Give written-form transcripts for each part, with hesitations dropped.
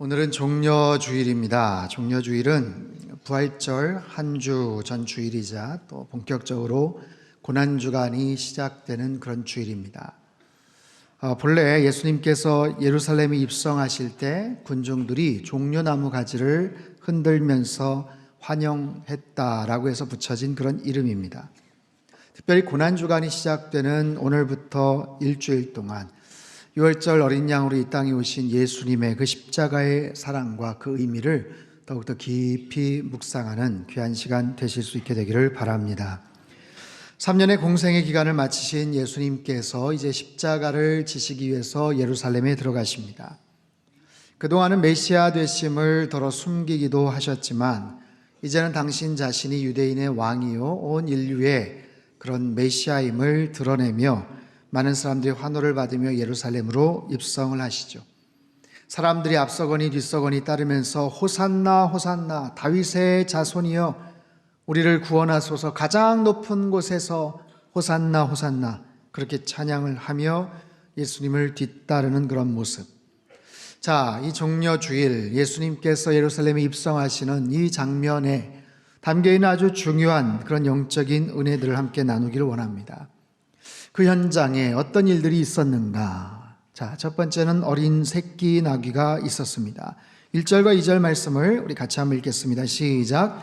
오늘은 종려주일입니다. 종려주일은 부활절 한 주 전 주일이자 또 본격적으로 고난주간이 시작되는 그런 주일입니다. 본래 예수님께서 예루살렘에 입성하실 때 군중들이 종려나무 가지를 흔들면서 환영했다라고 해서 붙여진 그런 이름입니다. 특별히 고난주간이 시작되는 오늘부터 일주일 동안 유월절 어린 양으로 이 땅에 오신 예수님의 그 십자가의 사랑과 그 의미를 더욱더 깊이 묵상하는 귀한 시간 되실 수 있게 되기를 바랍니다. 3년의 공생의 기간을 마치신 예수님께서 이제 십자가를 지시기 위해서 예루살렘에 들어가십니다. 그동안은 메시아 되심을 더러 숨기기도 하셨지만 이제는 당신 자신이 유대인의 왕이요 온 인류의 그런 메시아임을 드러내며 많은 사람들이 환호를 받으며 예루살렘으로 입성을 하시죠. 사람들이 앞서거니 뒤서거니 따르면서 호산나 호산나 다윗의 자손이여 우리를 구원하소서, 가장 높은 곳에서 호산나 호산나, 그렇게 찬양을 하며 예수님을 뒤따르는 그런 모습. 자, 이 종려주일 예수님께서 예루살렘에 입성하시는 이 장면에 담겨있는 아주 중요한 그런 영적인 은혜들을 함께 나누기를 원합니다. 그 현장에 어떤 일들이 있었는가? 자, 첫 번째는 어린 새끼 나귀가 있었습니다. 1절과 2절 말씀을 우리 같이 한번 읽겠습니다. 시작.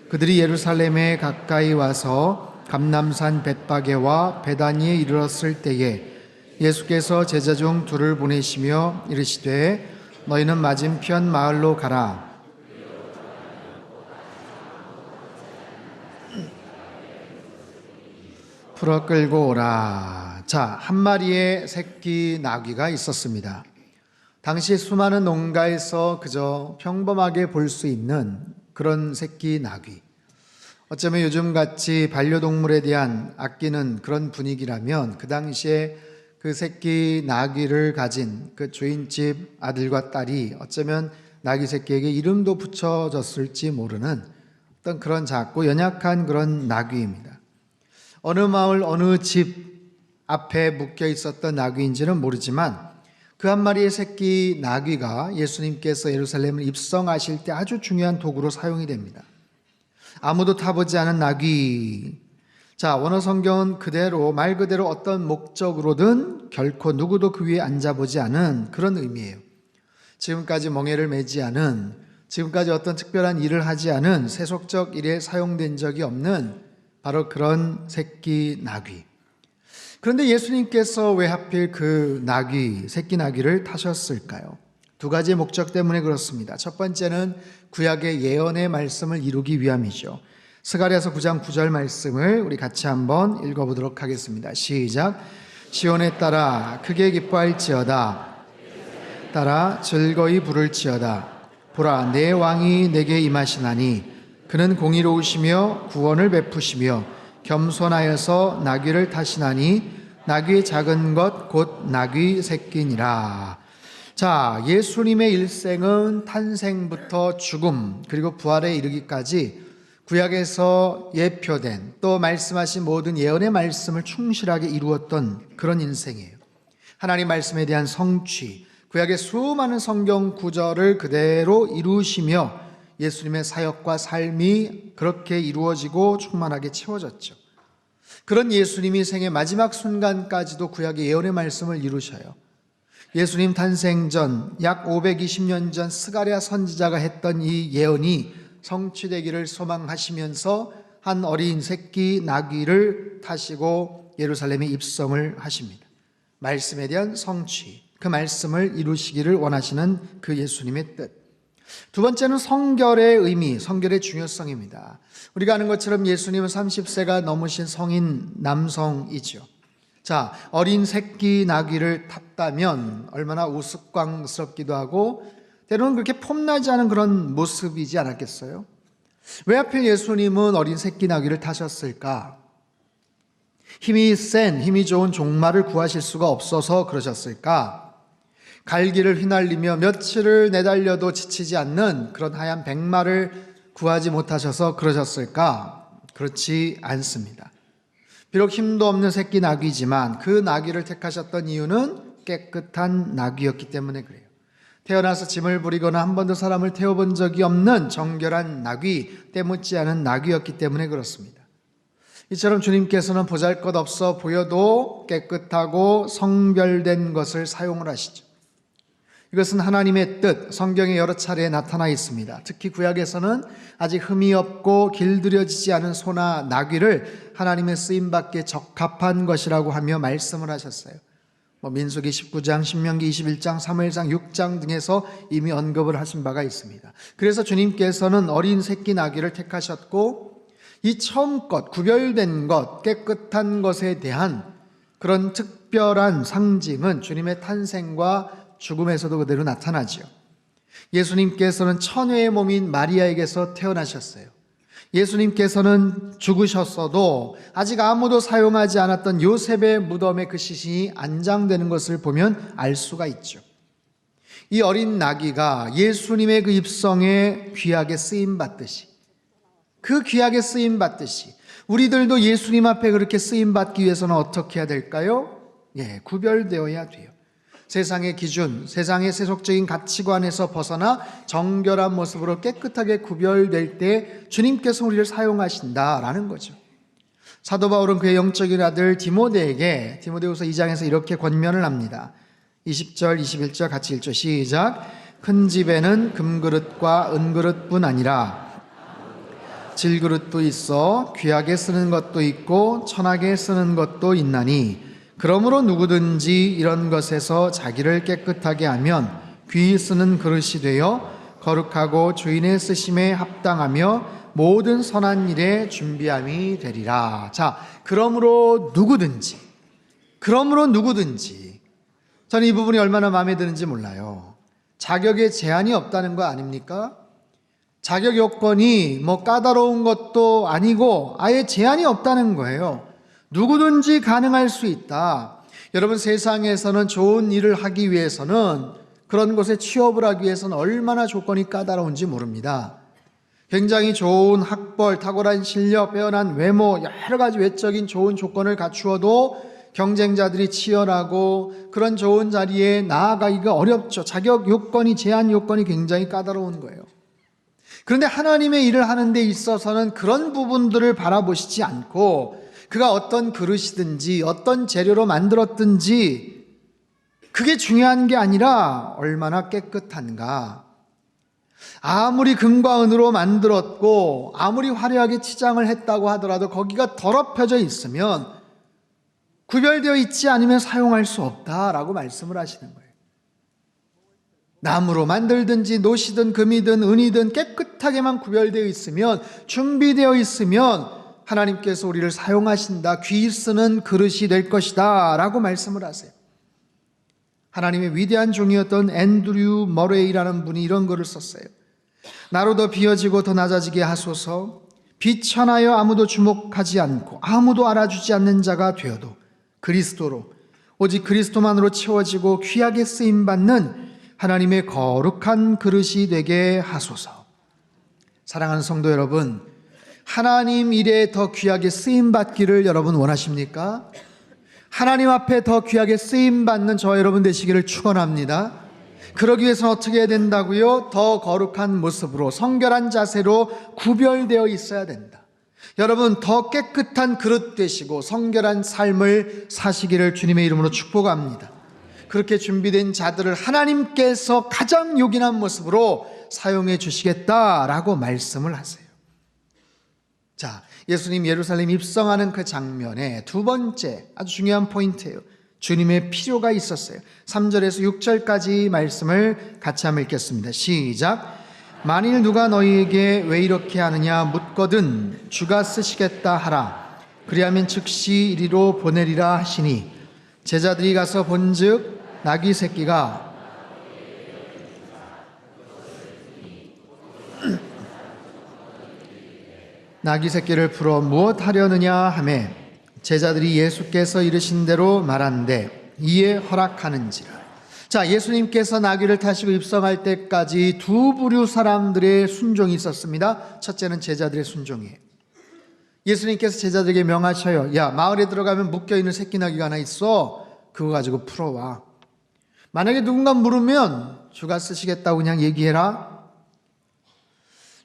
그들이 예루살렘에 가까이 와서 감람산 벳바게와 베다니에 이르렀을 때에 예수께서 제자 중 둘을 보내시며 이르시되 너희는 맞은편 마을로 가라. 풀어 끌고 오라. 자, 한 마리의 새끼 나귀가 있었습니다. 당시 수많은 농가에서 그저 평범하게 볼 수 있는 그런 새끼 나귀. 어쩌면 요즘같이 반려동물에 대한 아끼는 그런 분위기라면 그 당시에 그 새끼 나귀를 가진 그 주인집 아들과 딸이 어쩌면 나귀 새끼에게 이름도 붙여졌을지 모르는 어떤 그런 작고 연약한 그런 나귀입니다. 어느 마을 어느 집 앞에 묶여 있었던 나귀인지는 모르지만 그 한 마리의 새끼 나귀가 예수님께서 예루살렘을 입성하실 때 아주 중요한 도구로 사용이 됩니다. 아무도 타보지 않은 나귀. 자, 원어 성경은 그대로 말 그대로 어떤 목적으로든 결코 누구도 그 위에 앉아보지 않은 그런 의미예요. 지금까지 멍에를 매지 않은, 지금까지 어떤 특별한 일을 하지 않은, 세속적 일에 사용된 적이 없는 바로 그런 새끼 나귀. 그런데 예수님께서 왜 하필 그 나귀, 새끼 나귀를 타셨을까요? 두 가지의 목적 때문에 그렇습니다. 첫 번째는 구약의 예언의 말씀을 이루기 위함이죠. 스가랴서 9장 9절 말씀을 우리 같이 한번 읽어보도록 하겠습니다. 시작. 시온에 따라 크게 기뻐할지어다. 따라 즐거이 부를지어다. 보라, 내 왕이 내게 임하시나니 그는 공의로우시며 구원을 베푸시며 겸손하여서 나귀를 타시나니 나귀의 작은 것 곧 나귀 새끼니라. 자, 예수님의 일생은 탄생부터 죽음 그리고 부활에 이르기까지 구약에서 예표된 또 말씀하신 모든 예언의 말씀을 충실하게 이루었던 그런 인생이에요. 하나님 말씀에 대한 성취, 구약의 수많은 성경 구절을 그대로 이루시며 예수님의 사역과 삶이 그렇게 이루어지고 충만하게 채워졌죠. 그런 예수님이 생의 마지막 순간까지도 구약의 예언의 말씀을 이루셔요. 예수님 탄생 전 약 520년 전 스가랴 선지자가 했던 이 예언이 성취되기를 소망하시면서 한 어린 새끼 나귀를 타시고 예루살렘에 입성을 하십니다. 말씀에 대한 성취, 그 말씀을 이루시기를 원하시는 그 예수님의 뜻. 두 번째는 성결의 의미, 성결의 중요성입니다. 우리가 아는 것처럼 예수님은 30세가 넘으신 성인 남성이죠. 자, 어린 새끼 나귀를 탔다면 얼마나 우스꽝스럽기도 하고 때로는 그렇게 폼나지 않은 그런 모습이지 않았겠어요? 왜 하필 예수님은 어린 새끼 나귀를 타셨을까? 힘이 센, 힘이 좋은 종말을 구하실 수가 없어서 그러셨을까? 갈기를 휘날리며 며칠을 내달려도 지치지 않는 그런 하얀 백마를 구하지 못하셔서 그러셨을까? 그렇지 않습니다. 비록 힘도 없는 새끼 나귀지만 그 나귀를 택하셨던 이유는 깨끗한 나귀였기 때문에 그래요. 태어나서 짐을 부리거나 한 번도 사람을 태워본 적이 없는 정결한 나귀, 때묻지 않은 나귀였기 때문에 그렇습니다. 이처럼 주님께서는 보잘것없어 보여도 깨끗하고 성별된 것을 사용을 하시죠. 이것은 하나님의 뜻, 성경에 여러 차례 나타나 있습니다. 특히 구약에서는 아직 흠이 없고 길들여지지 않은 소나 나귀를 하나님의 쓰임받기에 적합한 것이라고 하며 말씀을 하셨어요. 민수기 19장, 신명기 21장, 사무엘상 6장 등에서 이미 언급을 하신 바가 있습니다. 그래서 주님께서는 어린 새끼 나귀를 택하셨고 이 처음 것, 구별된 것, 깨끗한 것에 대한 그런 특별한 상징은 주님의 탄생과 죽음에서도 그대로 나타나지요. 예수님께서는 천회의 몸인 마리아에게서 태어나셨어요. 예수님께서는 죽으셨어도 아직 아무도 사용하지 않았던 요셉의 무덤에 그 시신이 안장되는 것을 보면 알 수가 있죠. 이 어린 나귀가 예수님의 그 입성에 귀하게 쓰임받듯이, 그 귀하게 쓰임받듯이 우리들도 예수님 앞에 그렇게 쓰임받기 위해서는 어떻게 해야 될까요? 구별되어야 돼요. 세상의 기준, 세상의 세속적인 가치관에서 벗어나 정결한 모습으로 깨끗하게 구별될 때 주님께서 우리를 사용하신다라는 거죠. 사도 바울은 그의 영적인 아들 디모데에게 디모데후서 2장에서 이렇게 권면을 합니다. 20절, 21절 같이 읽죠. 시작. 큰 집에는 금그릇과 은그릇뿐 아니라 질그릇도 있어 귀하게 쓰는 것도 있고 천하게 쓰는 것도 있나니 그러므로 누구든지 이런 것에서 자기를 깨끗하게 하면 귀히 쓰는 그릇이 되어 거룩하고 주인의 쓰심에 합당하며 모든 선한 일에 준비함이 되리라. 자, 그러므로 누구든지 저는 이 부분이 얼마나 마음에 드는지 몰라요. 자격에 제한이 없다는 거 아닙니까? 자격 요건이 까다로운 것도 아니고 아예 제한이 없다는 거예요. 누구든지 가능할 수 있다. 여러분, 세상에서는 좋은 일을 하기 위해서는, 그런 곳에 취업을 하기 위해서는 얼마나 조건이 까다로운지 모릅니다. 굉장히 좋은 학벌, 탁월한 실력, 빼어난 외모, 여러 가지 외적인 좋은 조건을 갖추어도 경쟁자들이 치열하고 그런 좋은 자리에 나아가기가 어렵죠. 자격 요건이, 제한 요건이 굉장히 까다로운 거예요. 그런데 하나님의 일을 하는 데 있어서는 그런 부분들을 바라보시지 않고 그가 어떤 그릇이든지 어떤 재료로 만들었든지 그게 중요한 게 아니라 얼마나 깨끗한가. 아무리 금과 은으로 만들었고 아무리 화려하게 치장을 했다고 하더라도 거기가 더럽혀져 있으면, 구별되어 있지 않으면 사용할 수 없다라고 말씀을 하시는 거예요. 나무로 만들든지 노시든 금이든 은이든 깨끗하게만 구별되어 있으면, 준비되어 있으면 하나님께서 우리를 사용하신다, 귀히 쓰는 그릇이 될 것이다 라고 말씀을 하세요. 하나님의 위대한 종이었던 앤드류 머레이라는 분이 이런 글을 썼어요. 나로 더 비어지고 더 낮아지게 하소서. 비천하여 아무도 주목하지 않고 아무도 알아주지 않는 자가 되어도 그리스도로, 오직 그리스도만으로 채워지고 귀하게 쓰임받는 하나님의 거룩한 그릇이 되게 하소서. 사랑하는 성도 여러분, 하나님 일에 더 귀하게 쓰임받기를 여러분 원하십니까? 하나님 앞에 더 귀하게 쓰임받는 저 여러분 되시기를 축원합니다. 그러기 위해서는 어떻게 해야 된다고요? 더 거룩한 모습으로, 성결한 자세로 구별되어 있어야 된다. 여러분, 더 깨끗한 그릇 되시고 성결한 삶을 사시기를 주님의 이름으로 축복합니다. 그렇게 준비된 자들을 하나님께서 가장 요긴한 모습으로 사용해 주시겠다라고 말씀을 하세요. 자, 예수님 예루살렘 입성하는 그 장면에 두 번째 아주 중요한 포인트예요. 주님의 필요가 있었어요. 3절에서 6절까지 말씀을 같이 한번 읽겠습니다. 시작. 만일 누가 너희에게 왜 이렇게 하느냐 묻거든 주가 쓰시겠다 하라. 그리하면 즉시 이리로 보내리라 하시니, 제자들이 가서 본즉 나귀 새끼가 나귀 새끼를 풀어 무엇하려느냐 하매 제자들이 예수께서 이르신 대로 말하는데 이에 허락하는지라. 자, 예수님께서 나귀를 타시고 입성할 때까지 두 부류 사람들의 순종이 있었습니다. 첫째는 제자들의 순종이에요. 예수님께서 제자들에게 명하셔요. 야, 마을에 들어가면 묶여있는 새끼 나귀가 하나 있어. 그거 가지고 풀어와. 만약에 누군가 물으면 주가 쓰시겠다고 그냥 얘기해라.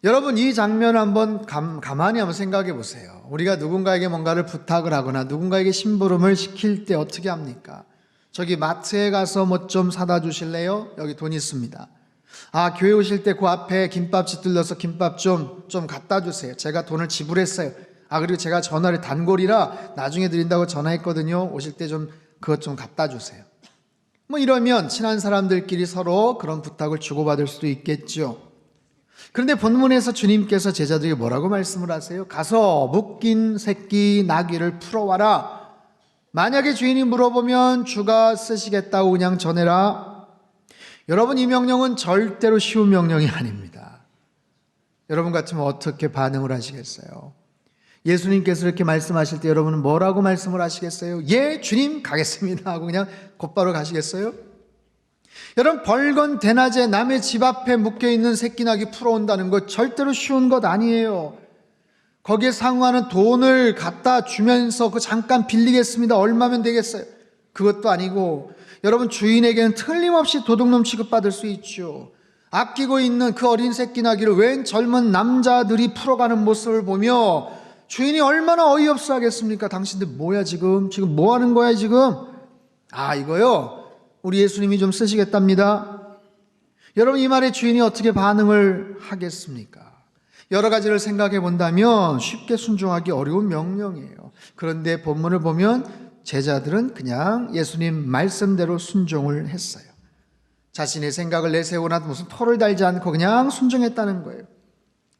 여러분, 이 장면 한번 가만히 한번 생각해 보세요. 우리가 누군가에게 뭔가를 부탁을 하거나 누군가에게 심부름을 시킬 때 어떻게 합니까? 저기 마트에 가서 뭐 좀 사다 주실래요? 여기 돈 있습니다. 아, 교회 오실 때 그 앞에 김밥집 들러서 김밥 좀 갖다 주세요. 제가 돈을 지불했어요. 아, 그리고 제가 전화를 단골이라 나중에 드린다고 전화했거든요. 오실 때 좀 그것 좀 갖다 주세요. 뭐 이러면 친한 사람들끼리 서로 그런 부탁을 주고받을 수도 있겠죠. 그런데 본문에서 주님께서 제자들에게 뭐라고 말씀을 하세요? 가서 묶인 새끼 나귀를 풀어와라. 만약에 주인이 물어보면 주가 쓰시겠다고 그냥 전해라. 여러분, 이 명령은 절대로 쉬운 명령이 아닙니다. 여러분 같으면 어떻게 반응을 하시겠어요? 예수님께서 이렇게 말씀하실 때 여러분은 뭐라고 말씀을 하시겠어요? 예, 주님, 가겠습니다 하고 그냥 곧바로 가시겠어요? 여러분, 벌건 대낮에 남의 집 앞에 묶여있는 새끼나귀 풀어온다는 것 절대로 쉬운 것 아니에요. 거기에 상응하는 돈을 갖다 주면서 그 잠깐 빌리겠습니다. 얼마면 되겠어요? 그것도 아니고, 여러분, 주인에게는 틀림없이 도둑놈 취급받을 수 있죠. 아끼고 있는 그 어린 새끼나귀를 웬 젊은 남자들이 풀어가는 모습을 보며 주인이 얼마나 어이없어 하겠습니까? 당신들 뭐야 지금 뭐 하는 거야 지금? 아, 이거요, 우리 예수님이 좀 쓰시겠답니다. 여러분, 이 말에 주인이 어떻게 반응을 하겠습니까? 여러 가지를 생각해 본다면 쉽게 순종하기 어려운 명령이에요. 그런데 본문을 보면 제자들은 그냥 예수님 말씀대로 순종을 했어요. 자신의 생각을 내세우거나 무슨 토를 달지 않고 그냥 순종했다는 거예요.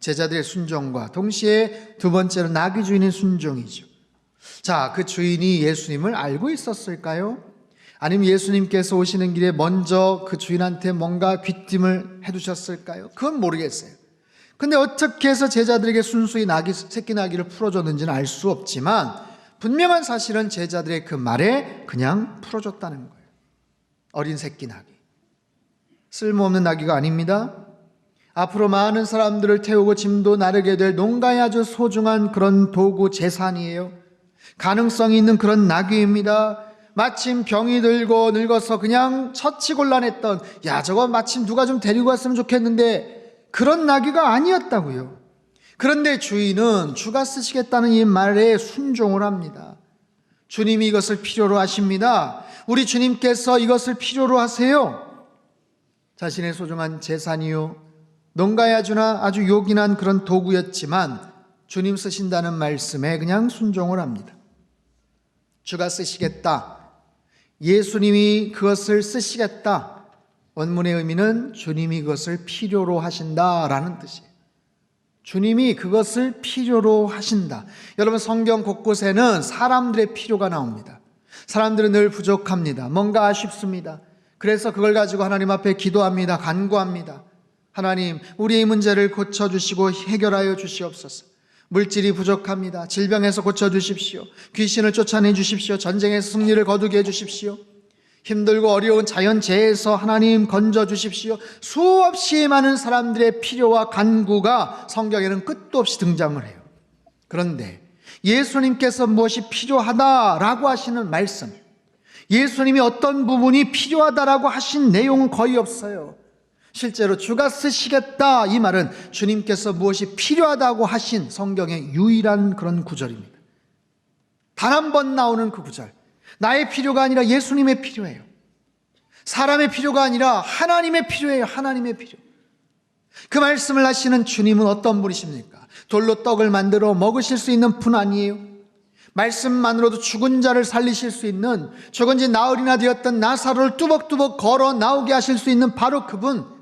제자들의 순종과 동시에 두 번째로 나귀 주인의 순종이죠. 자, 그 주인이 예수님을 알고 있었을까요? 아니면 예수님께서 오시는 길에 먼저 그 주인한테 뭔가 귀띔을 해두셨을까요? 그건 모르겠어요. 근데 어떻게 해서 제자들에게 순수히 새끼 나귀를 풀어줬는지는 알 수 없지만 분명한 사실은 제자들의 그 말에 그냥 풀어줬다는 거예요. 어린 새끼 나귀, 쓸모없는 나귀가 아닙니다. 앞으로 많은 사람들을 태우고 짐도 나르게 될 농가에 아주 소중한 그런 도구, 재산이에요. 가능성이 있는 그런 나귀입니다. 마침 병이 들고 늙어서 그냥 처치곤란했던, 야, 저거 마침 누가 좀 데리고 왔으면 좋겠는데, 그런 나귀가 아니었다고요. 그런데 주인은 주가 쓰시겠다는 이 말에 순종을 합니다. 주님이 이것을 필요로 하십니다. 우리 주님께서 이것을 필요로 하세요. 자신의 소중한 재산이요, 농가에 아주 요긴한 그런 도구였지만 주님 쓰신다는 말씀에 그냥 순종을 합니다. 주가 쓰시겠다, 예수님이 그것을 쓰시겠다, 원문의 의미는 주님이 그것을 필요로 하신다라는 뜻이에요. 주님이 그것을 필요로 하신다. 여러분, 성경 곳곳에는 사람들의 필요가 나옵니다. 사람들은 늘 부족합니다. 뭔가 아쉽습니다. 그래서 그걸 가지고 하나님 앞에 기도합니다. 간구합니다. 하나님, 우리의 문제를 고쳐주시고 해결하여 주시옵소서. 물질이 부족합니다. 질병에서 고쳐주십시오. 귀신을 쫓아내 주십시오. 전쟁에서 승리를 거두게 해주십시오. 힘들고 어려운 자연재해에서 하나님 건져주십시오. 수없이 많은 사람들의 필요와 간구가 성경에는 끝도 없이 등장을 해요. 그런데 예수님께서 무엇이 필요하다라고 하시는 말씀, 예수님이 어떤 부분이 필요하다라고 하신 내용은 거의 없어요. 실제로 주가 쓰시겠다, 이 말은 주님께서 무엇이 필요하다고 하신 성경의 유일한 그런 구절입니다. 단 한 번 나오는 그 구절, 나의 필요가 아니라 예수님의 필요해요. 사람의 필요가 아니라 하나님의 필요해요. 하나님의 필요. 그 말씀을 하시는 주님은 어떤 분이십니까? 돌로 떡을 만들어 먹으실 수 있는 분 아니에요? 말씀만으로도 죽은 자를 살리실 수 있는, 죽은 지 나흘이나 되었던 나사로를 뚜벅뚜벅 걸어 나오게 하실 수 있는 바로 그분,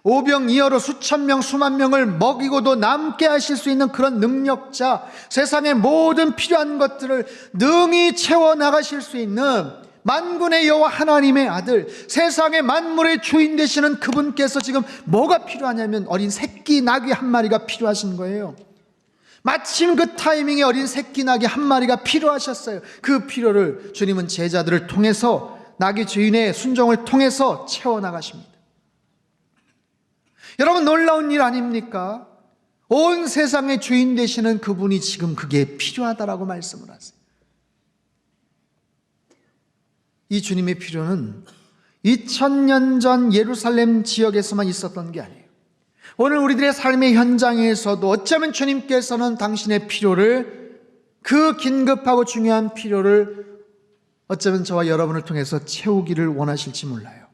오병이어로 수천 명 수만 명을 먹이고도 남게 하실 수 있는 그런 능력자, 세상의 모든 필요한 것들을 능히 채워나가실 수 있는 만군의 여호와 하나님의 아들, 세상의 만물의 주인 되시는 그분께서 지금 뭐가 필요하냐면 어린 새끼 나귀 한 마리가 필요하신 거예요. 마침 그 타이밍에 어린 새끼 나귀 한 마리가 필요하셨어요. 그 필요를 주님은 제자들을 통해서, 나귀 주인의 순종을 통해서 채워나가십니다. 여러분, 놀라운 일 아닙니까? 온 세상의 주인 되시는 그분이 지금 그게 필요하다라고 말씀을 하세요. 이 주님의 필요는 2000년 전 예루살렘 지역에서만 있었던 게 아니에요. 오늘 우리들의 삶의 현장에서도 어쩌면 주님께서는 당신의 필요를, 그 긴급하고 중요한 필요를 어쩌면 저와 여러분을 통해서 채우기를 원하실지 몰라요.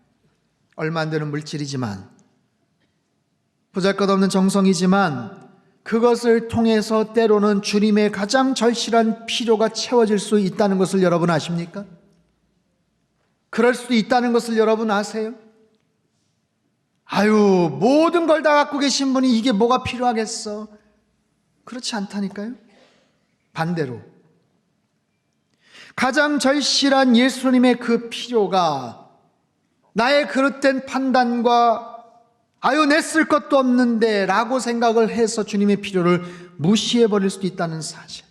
얼마 안 되는 물질이지만, 보잘것없는 정성이지만 그것을 통해서 때로는 주님의 가장 절실한 필요가 채워질 수 있다는 것을 여러분 아십니까? 그럴 수도 있다는 것을 여러분 아세요? 모든 걸 다 갖고 계신 분이 이게 뭐가 필요하겠어? 그렇지 않다니까요. 반대로 가장 절실한 예수님의 그 필요가 나의 그릇된 판단과 내 쓸 것도 없는데 라고 생각을 해서 주님의 필요를 무시해버릴 수도 있다는 사실.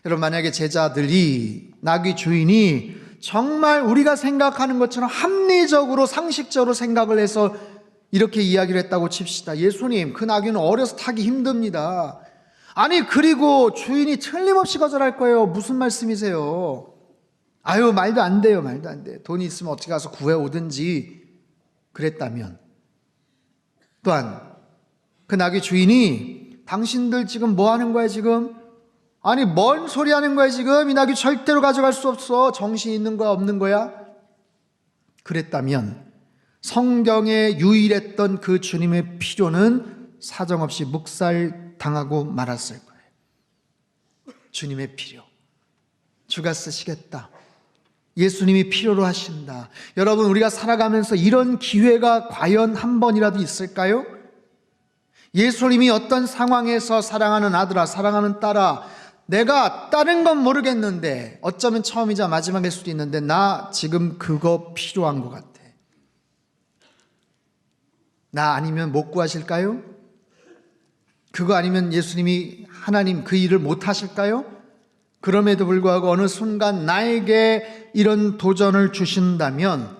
여러분, 만약에 제자들이, 나귀 주인이 정말 우리가 생각하는 것처럼 합리적으로 상식적으로 생각을 해서 이렇게 이야기를 했다고 칩시다. 예수님, 그 나귀는 어려서 타기 힘듭니다. 그리고 주인이 틀림없이 거절할 거예요. 무슨 말씀이세요? 말도 안 돼요. 말도 안 돼. 돈이 있으면 어떻게 가서 구해오든지 그랬다면, 또한 그 나귀 주인이 당신들 지금 뭐 하는 거야 지금? 뭔 소리 하는 거야 지금? 이 나귀 절대로 가져갈 수 없어. 정신 있는 거야 없는 거야? 그랬다면 성경에 유일했던 그 주님의 필요는 사정없이 묵살당하고 말았을 거예요. 주님의 필요, 주가 쓰시겠다, 예수님이 필요로 하신다. 여러분, 우리가 살아가면서 이런 기회가 과연 한 번이라도 있을까요? 예수님이 어떤 상황에서 사랑하는 아들아, 사랑하는 딸아, 내가 다른 건 모르겠는데 어쩌면 처음이자 마지막일 수도 있는데 나 지금 그거 필요한 것 같아, 나 아니면 못 구하실까요? 그거 아니면 예수님이, 하나님 그 일을 못 하실까요? 그럼에도 불구하고 어느 순간 나에게 이런 도전을 주신다면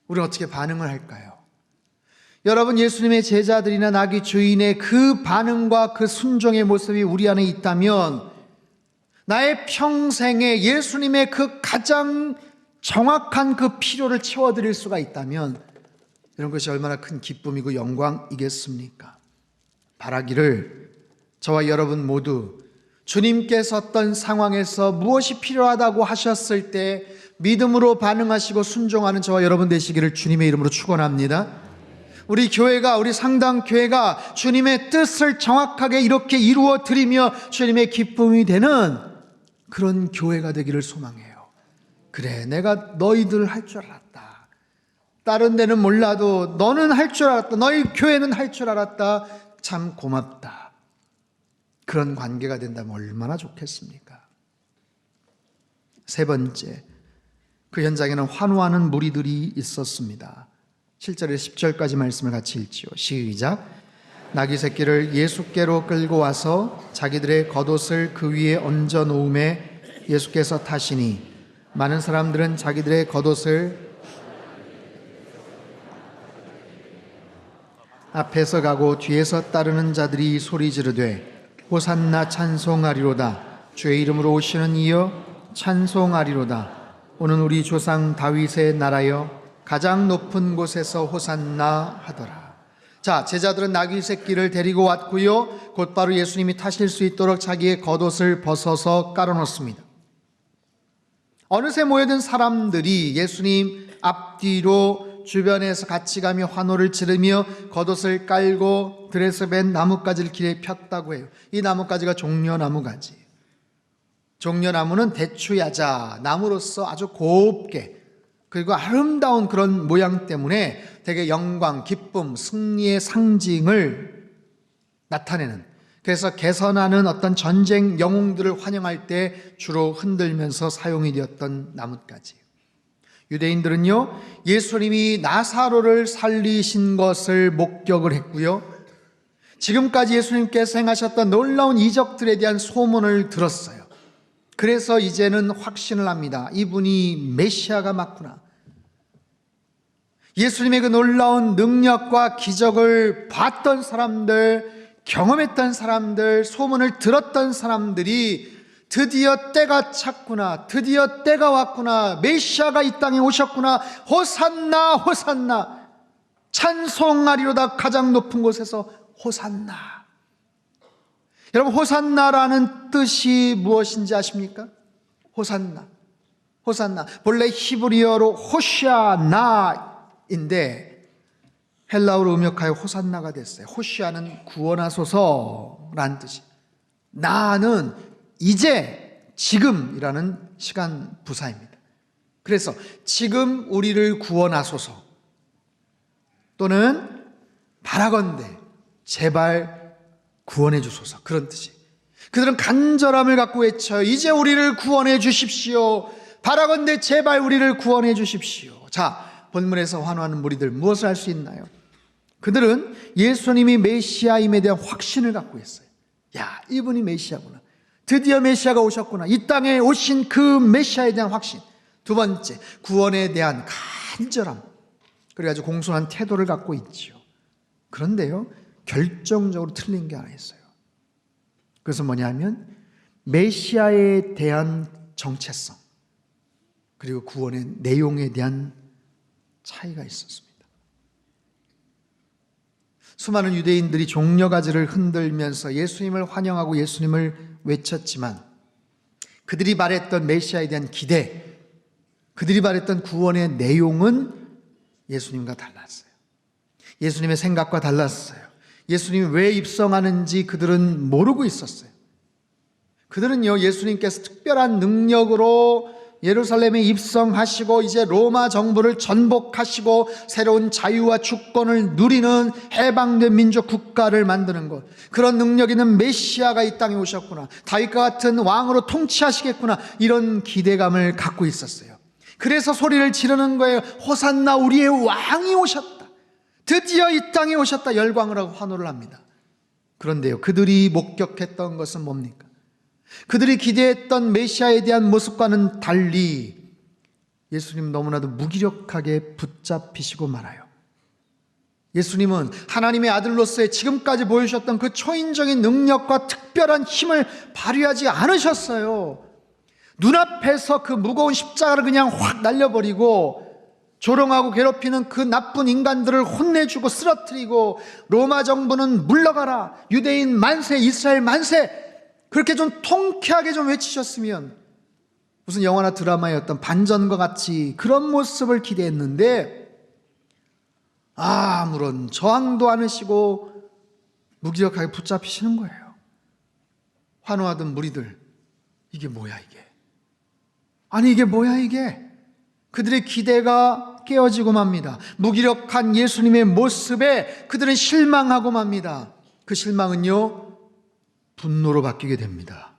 우리는 어떻게 반응을 할까요? 여러분, 예수님의 제자들이나 나귀 주인의 그 반응과 그 순종의 모습이 우리 안에 있다면, 나의 평생에 예수님의 그 가장 정확한 그 필요를 채워드릴 수가 있다면 이런 것이 얼마나 큰 기쁨이고 영광이겠습니까? 바라기를 저와 여러분 모두 주님께서 어떤 상황에서 무엇이 필요하다고 하셨을 때 믿음으로 반응하시고 순종하는 저와 여러분 되시기를 주님의 이름으로 축원합니다. 우리 교회가, 우리 상당교회가 주님의 뜻을 정확하게 이렇게 이루어 드리며 주님의 기쁨이 되는 그런 교회가 되기를 소망해요. 그래, 내가 너희들 할 줄 알았다, 다른 데는 몰라도 너는 할 줄 알았다, 너희 교회는 할 줄 알았다, 참 고맙다, 그런 관계가 된다면 얼마나 좋겠습니까? 세 번째, 그 현장에는 환호하는 무리들이 있었습니다. 7절에서 10절까지 말씀을 같이 읽지요. 시작. 나귀 새끼를 예수께로 끌고 와서 자기들의 겉옷을 그 위에 얹어 놓음에 예수께서 타시니 많은 사람들은 자기들의 겉옷을 앞에서 가고 뒤에서 따르는 자들이 소리 지르되 호산나 찬송하리로다, 주의 이름으로 오시는 이여 찬송하리로다, 오는 우리 조상 다윗의 나라여 가장 높은 곳에서 호산나 하더라. 자, 제자들은 나귀 새끼를 데리고 왔고요, 곧바로 예수님이 타실 수 있도록 자기의 겉옷을 벗어서 깔아놓습니다. 어느새 모여든 사람들이 예수님 앞뒤로 주변에서 같이 가며 환호를 지르며 겉옷을 깔고 들에서 벤 나뭇가지를 길에 폈다고 해요. 이 나뭇가지가 종려나무가지. 종려나무는 대추야자 나무로서 아주 곱게, 그리고 아름다운 그런 모양 때문에 되게 영광, 기쁨, 승리의 상징을 나타내는, 그래서 개선하는 어떤 전쟁 영웅들을 환영할 때 주로 흔들면서 사용이 되었던 나뭇가지. 유대인들은요, 예수님이 나사로를 살리신 것을 목격을 했고요, 지금까지 예수님께서 행하셨던 놀라운 이적들에 대한 소문을 들었어요. 그래서 이제는 확신을 합니다. 이분이 메시아가 맞구나. 예수님의 그 놀라운 능력과 기적을 봤던 사람들, 경험했던 사람들, 소문을 들었던 사람들이 드디어 때가 찼구나. 드디어 때가 왔구나. 메시아가 이 땅에 오셨구나. 호산나 호산나. 찬송하리로다. 가장 높은 곳에서 호산나. 여러분, 호산나라는 뜻이 무엇인지 아십니까? 호산나. 호산나. 본래 히브리어로 호시아나인데 헬라어로 음역하여 호산나가 됐어요. 호시아는 구원하소서라는 뜻이. 나는 이제, 지금이라는 시간 부사입니다. 그래서 지금 우리를 구원하소서, 또는 바라건대 제발 구원해 주소서, 그런 뜻이. 그들은 간절함을 갖고 외쳐요. 이제 우리를 구원해 주십시오. 바라건대 제발 우리를 구원해 주십시오. 자, 본문에서 환호하는 무리들 무엇을 할 수 있나요? 그들은 예수님이 메시아임에 대한 확신을 갖고 있어요. 야, 이분이 메시아구나. 드디어 메시아가 오셨구나. 이 땅에 오신 그 메시아에 대한 확신. 두 번째, 구원에 대한 간절함. 그래가지고 공손한 태도를 갖고 있지요. 그런데요, 결정적으로 틀린 게 하나 있어요. 그것은 뭐냐면 메시아에 대한 정체성, 그리고 구원의 내용에 대한 차이가 있었습니다. 수많은 유대인들이 종려가지를 흔들면서 예수님을 환영하고 예수님을 외쳤지만 그들이 말했던 메시아에 대한 기대, 그들이 말했던 구원의 내용은 예수님과 달랐어요. 예수님의 생각과 달랐어요. 예수님이 왜 입성하는지 그들은 모르고 있었어요. 그들은요, 예수님께서 특별한 능력으로 예루살렘에 입성하시고 이제 로마 정부를 전복하시고 새로운 자유와 주권을 누리는 해방된 민족 국가를 만드는 것, 그런 능력 있는 메시아가 이 땅에 오셨구나, 다윗과 같은 왕으로 통치하시겠구나, 이런 기대감을 갖고 있었어요. 그래서 소리를 지르는 거예요. 호산나, 우리의 왕이 오셨다. 드디어 이 땅에 오셨다. 열광을 하고 환호를 합니다. 그런데요, 그들이 목격했던 것은 뭡니까? 그들이 기대했던 메시아에 대한 모습과는 달리 예수님 너무나도 무기력하게 붙잡히시고 말아요. 예수님은 하나님의 아들로서의 지금까지 보여주셨던 그 초인적인 능력과 특별한 힘을 발휘하지 않으셨어요. 눈앞에서 그 무거운 십자가를 그냥 확 날려버리고 조롱하고 괴롭히는 그 나쁜 인간들을 혼내주고 쓰러뜨리고 로마 정부는 물러가라, 유대인 만세, 이스라엘 만세, 그렇게 좀 통쾌하게 좀 외치셨으면 무슨 영화나 드라마의 어떤 반전과 같이 그런 모습을 기대했는데 아무런 저항도 않으시고 무기력하게 붙잡히시는 거예요. 환호하던 무리들, 이게 뭐야 이게? 아니 이게 뭐야 이게? 그들의 기대가 깨어지고 맙니다. 무기력한 예수님의 모습에 그들은 실망하고 맙니다. 그 실망은요, 분노로 바뀌게 됩니다.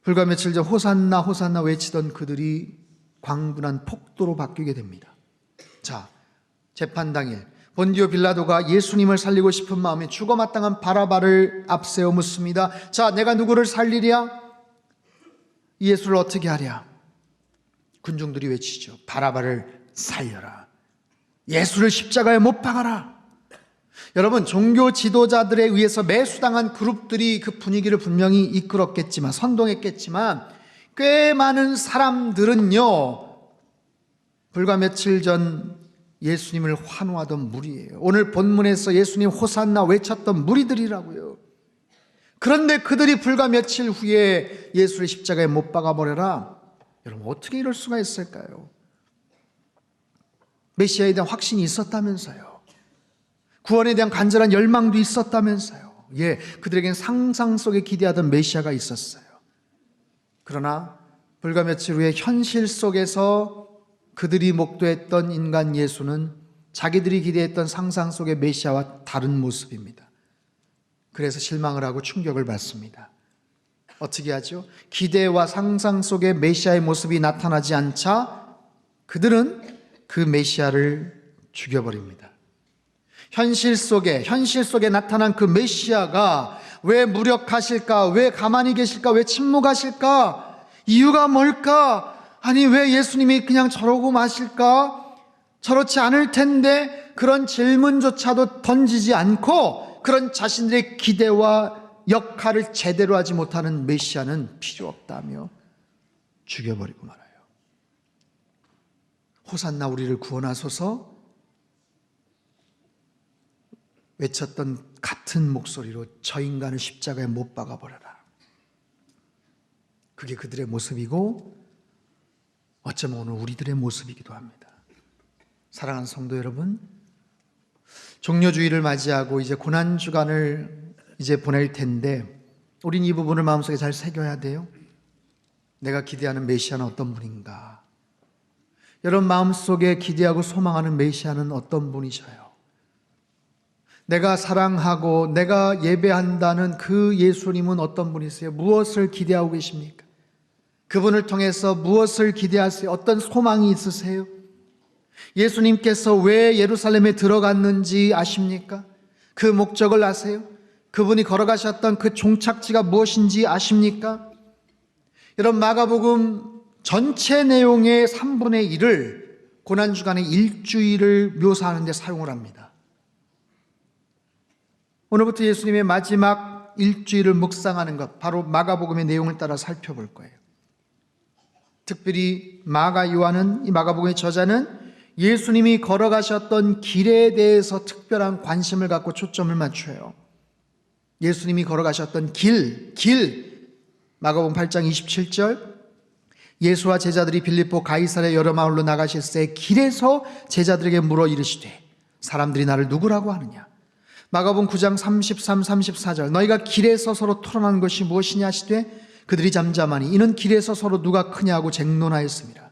불과 며칠 전 호산나 호산나 외치던 그들이 광분한 폭도로 바뀌게 됩니다. 자, 재판 당일 본디오 빌라도가 예수님을 살리고 싶은 마음에 죽어마땅한 바라바를 앞세워 묻습니다. 자, 내가 누구를 살리랴? 예수를 어떻게 하랴? 군중들이 외치죠. 바라바를 살려라. 예수를 십자가에 못 박아라. 여러분, 종교 지도자들에 의해서 매수당한 그룹들이 그 분위기를 분명히 이끌었겠지만, 선동했겠지만 꽤 많은 사람들은요, 불과 며칠 전 예수님을 환호하던 무리예요. 오늘 본문에서 예수님 호산나 외쳤던 무리들이라고요. 그런데 그들이 불과 며칠 후에 예수를 십자가에 못 박아버려라. 여러분, 어떻게 이럴 수가 있을까요? 메시아에 대한 확신이 있었다면서요. 구원에 대한 간절한 열망도 있었다면서요. 예, 그들에겐 상상 속에 기대하던 메시아가 있었어요. 그러나 불과 며칠 후에 현실 속에서 그들이 목도했던 인간 예수는 자기들이 기대했던 상상 속의 메시아와 다른 모습입니다. 그래서 실망을 하고 충격을 받습니다. 어떻게 하죠? 기대와 상상 속의 메시아의 모습이 나타나지 않자 그들은 그 메시아를 죽여버립니다. 현실 속에 나타난 그 메시아가 왜 무력하실까? 왜 가만히 계실까? 왜 침묵하실까? 이유가 뭘까? 아니, 왜 예수님이 그냥 저러고 마실까? 저렇지 않을 텐데, 그런 질문조차도 던지지 않고 그런 자신들의 기대와 역할을 제대로 하지 못하는 메시아는 필요 없다며 죽여버리고 말아요. 호산나 우리를 구원하소서 외쳤던 같은 목소리로 저 인간을 십자가에 못 박아버려라. 그게 그들의 모습이고 어쩌면 오늘 우리들의 모습이기도 합니다. 사랑하는 성도 여러분, 종료주의를 맞이하고 이제 고난주간을 이제 보낼 텐데 우린 이 부분을 마음속에 잘 새겨야 돼요. 내가 기대하는 메시아는 어떤 분인가? 여러분 마음속에 기대하고 소망하는 메시아는 어떤 분이셔요? 내가 사랑하고 내가 예배한다는 그 예수님은 어떤 분이세요? 무엇을 기대하고 계십니까? 그분을 통해서 무엇을 기대하세요? 어떤 소망이 있으세요? 예수님께서 왜 예루살렘에 들어갔는지 아십니까? 그 목적을 아세요? 그분이 걸어가셨던 그 종착지가 무엇인지 아십니까? 여러분 마가복음 전체 내용의 3분의 1을 고난주간의 일주일을 묘사하는 데 사용을 합니다. 오늘부터 예수님의 마지막 일주일을 묵상하는 것, 바로 마가복음의 내용을 따라 살펴볼 거예요. 특별히 마가 요한은, 이 마가복음의 저자는 예수님이 걸어가셨던 길에 대해서 특별한 관심을 갖고 초점을 맞춰요. 예수님이 걸어가셨던 길, 마가복음 8장 27절, 예수와 제자들이 빌립보 가이사랴 여러 마을로 나가실새 길에서 제자들에게 물어 이르시되 사람들이 나를 누구라고 하느냐? 마가복음 9장 33, 34절, 너희가 길에서 서로 토론하는 것이 무엇이냐 하시되 그들이 잠잠하니 이는 길에서 서로 누가 크냐고 쟁론하였습니다.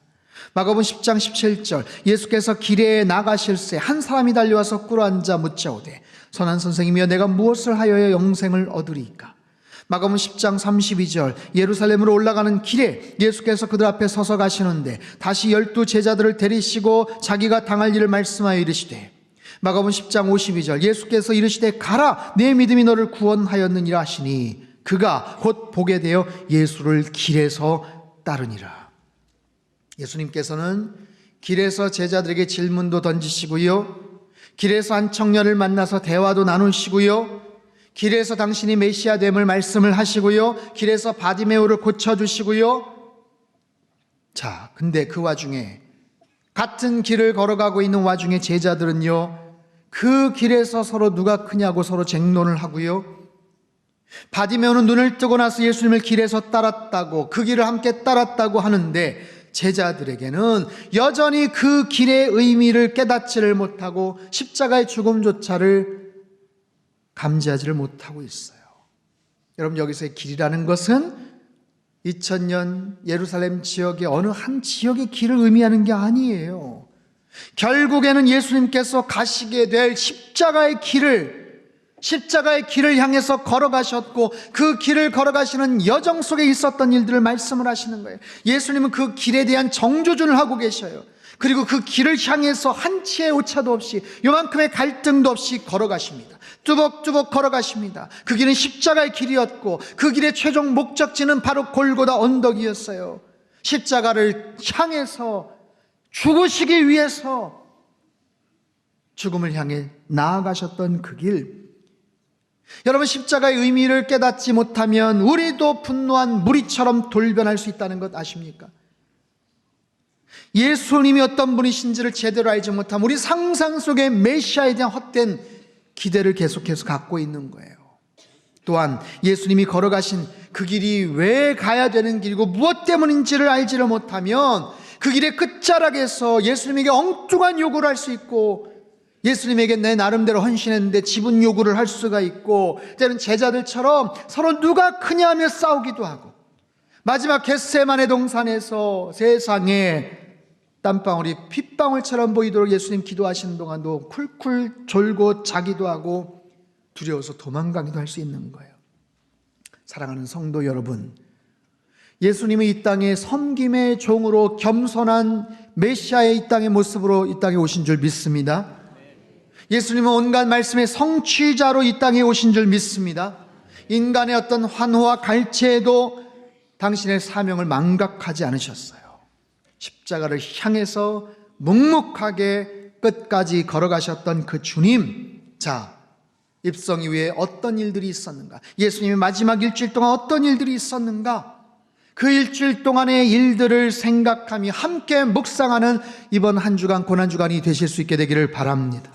마가복음 10장 17절, 예수께서 길에 나가실새 한 사람이 달려와서 꿇어앉아 묻자오되 선한 선생님이여 내가 무엇을 하여야 영생을 얻으리이까? 마가복음 10장 32절, 예루살렘으로 올라가는 길에 예수께서 그들 앞에 서서 가시는데 다시 12 제자들을 데리시고 자기가 당할 일을 말씀하여 이르시되, 마가복음 10장 52절, 예수께서 이르시되 가라 내 믿음이 너를 구원하였느니라 하시니 그가 곧 보게 되어 예수를 길에서 따르니라. 예수님께서는 길에서 제자들에게 질문도 던지시고요, 길에서 한 청년을 만나서 대화도 나누시고요, 길에서 당신이 메시아 됨을 말씀을 하시고요, 길에서 바디메오를 고쳐주시고요. 자, 근데 그 와중에 같은 길을 걸어가고 있는 와중에 제자들은요, 그 길에서 서로 누가 크냐고 서로 쟁론을 하고요, 바디메오는 눈을 뜨고 나서 예수님을 길에서 따랐다고, 그 길을 함께 따랐다고 하는데 제자들에게는 여전히 그 길의 의미를 깨닫지를 못하고 십자가의 죽음조차를 감지하지를 못하고 있어요. 여러분 여기서의 길이라는 것은 2000년 예루살렘 지역의 어느 한 지역의 길을 의미하는 게 아니에요. 결국에는 예수님께서 가시게 될 십자가의 길을 향해서 걸어가셨고 그 길을 걸어가시는 여정 속에 있었던 일들을 말씀을 하시는 거예요. 예수님은 그 길에 대한 정조준을 하고 계셔요. 그리고 그 길을 향해서 한치의 오차도 없이, 요만큼의 갈등도 없이 걸어가십니다. 뚜벅뚜벅 걸어가십니다. 그 길은 십자가의 길이었고 그 길의 최종 목적지는 바로 골고다 언덕이었어요. 십자가를 향해서 죽으시기 위해서 죽음을 향해 나아가셨던 그 길, 여러분 십자가의 의미를 깨닫지 못하면 우리도 분노한 무리처럼 돌변할 수 있다는 것 아십니까? 예수님이 어떤 분이신지를 제대로 알지 못하면 우리 상상 속의 메시아에 대한 헛된 기대를 계속해서 갖고 있는 거예요. 또한 예수님이 걸어가신 그 길이 왜 가야 되는 길이고 무엇 때문인지를 알지를 못하면 그 길의 끝자락에서 예수님에게 엉뚱한 요구를 할 수 있고, 예수님에게 내 나름대로 헌신했는데 지분 요구를 할 수가 있고, 때는 제자들처럼 서로 누가 크냐며 싸우기도 하고, 마지막 겟세마네 동산에서 세상에 땀방울이 핏방울처럼 보이도록 예수님 기도하시는 동안도 쿨쿨 졸고 자기도 하고 두려워서 도망가기도 할 수 있는 거예요. 사랑하는 성도 여러분, 예수님이 이 땅에 섬김의 종으로 겸손한 메시아의 이 땅의 모습으로 이 땅에 오신 줄 믿습니다. 예수님은 온갖 말씀의 성취자로 이 땅에 오신 줄 믿습니다. 인간의 어떤 환호와 갈채에도 당신의 사명을 망각하지 않으셨어요. 십자가를 향해서 묵묵하게 끝까지 걸어가셨던 그 주님, 자, 입성 이후에 어떤 일들이 있었는가? 예수님의 마지막 일주일 동안 어떤 일들이 있었는가? 그 일주일 동안의 일들을 생각하며 함께 묵상하는 이번 한 주간 고난주간이 되실 수 있게 되기를 바랍니다.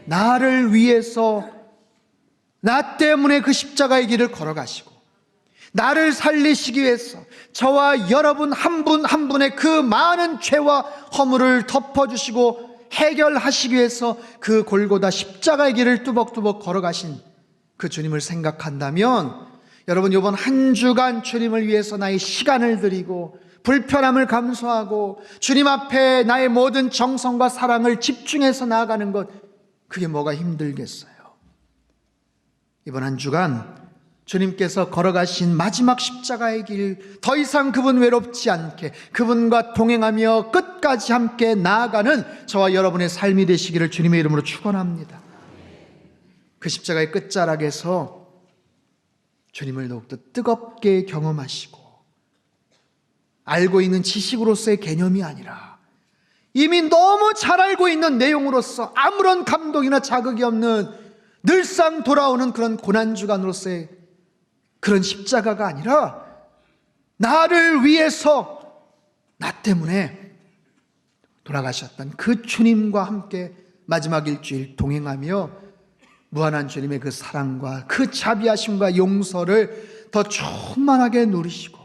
나를 위해서, 나 때문에 그 십자가의 길을 걸어가시고 나를 살리시기 위해서 저와 여러분 한 분 한 분의 그 많은 죄와 허물을 덮어주시고 해결하시기 위해서 그 골고다 십자가의 길을 뚜벅뚜벅 걸어가신 그 주님을 생각한다면, 여러분 이번 한 주간 주님을 위해서 나의 시간을 드리고 불편함을 감수하고 주님 앞에 나의 모든 정성과 사랑을 집중해서 나아가는 것, 그게 뭐가 힘들겠어요? 이번 한 주간 주님께서 걸어가신 마지막 십자가의 길, 더 이상 그분 외롭지 않게 그분과 동행하며 끝까지 함께 나아가는 저와 여러분의 삶이 되시기를 주님의 이름으로 축원합니다. 그 십자가의 끝자락에서 주님을 더욱더 뜨겁게 경험하시고, 알고 있는 지식으로서의 개념이 아니라 이미 너무 잘 알고 있는 내용으로서 아무런 감동이나 자극이 없는 늘상 돌아오는 그런 고난주간으로서의 그런 십자가가 아니라, 나를 위해서 나 때문에 돌아가셨던 그 주님과 함께 마지막 일주일 동행하며 무한한 주님의 그 사랑과 그 자비하심과 용서를 더 충만하게 누리시고,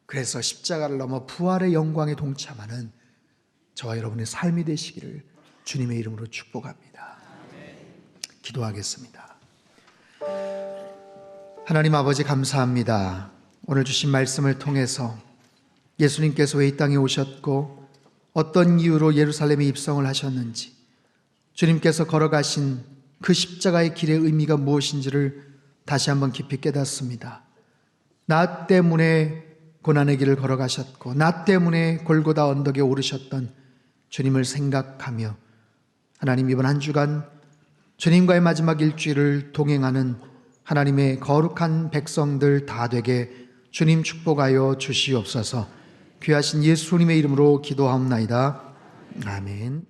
그래서 십자가를 넘어 부활의 영광에 동참하는 저와 여러분의 삶이 되시기를 주님의 이름으로 축복합니다. 기도하겠습니다. 하나님 아버지, 감사합니다. 오늘 주신 말씀을 통해서 예수님께서 왜 이 땅에 오셨고 어떤 이유로 예루살렘에 입성을 하셨는지, 주님께서 걸어가신 그 십자가의 길의 의미가 무엇인지를 다시 한번 깊이 깨닫습니다. 나 때문에 고난의 길을 걸어가셨고 나 때문에 골고다 언덕에 오르셨던 주님을 생각하며, 하나님 이번 한 주간 주님과의 마지막 일주일을 동행하는 하나님의 거룩한 백성들 다 되게 주님 축복하여 주시옵소서. 귀하신 예수님의 이름으로 기도하옵나이다. 아멘.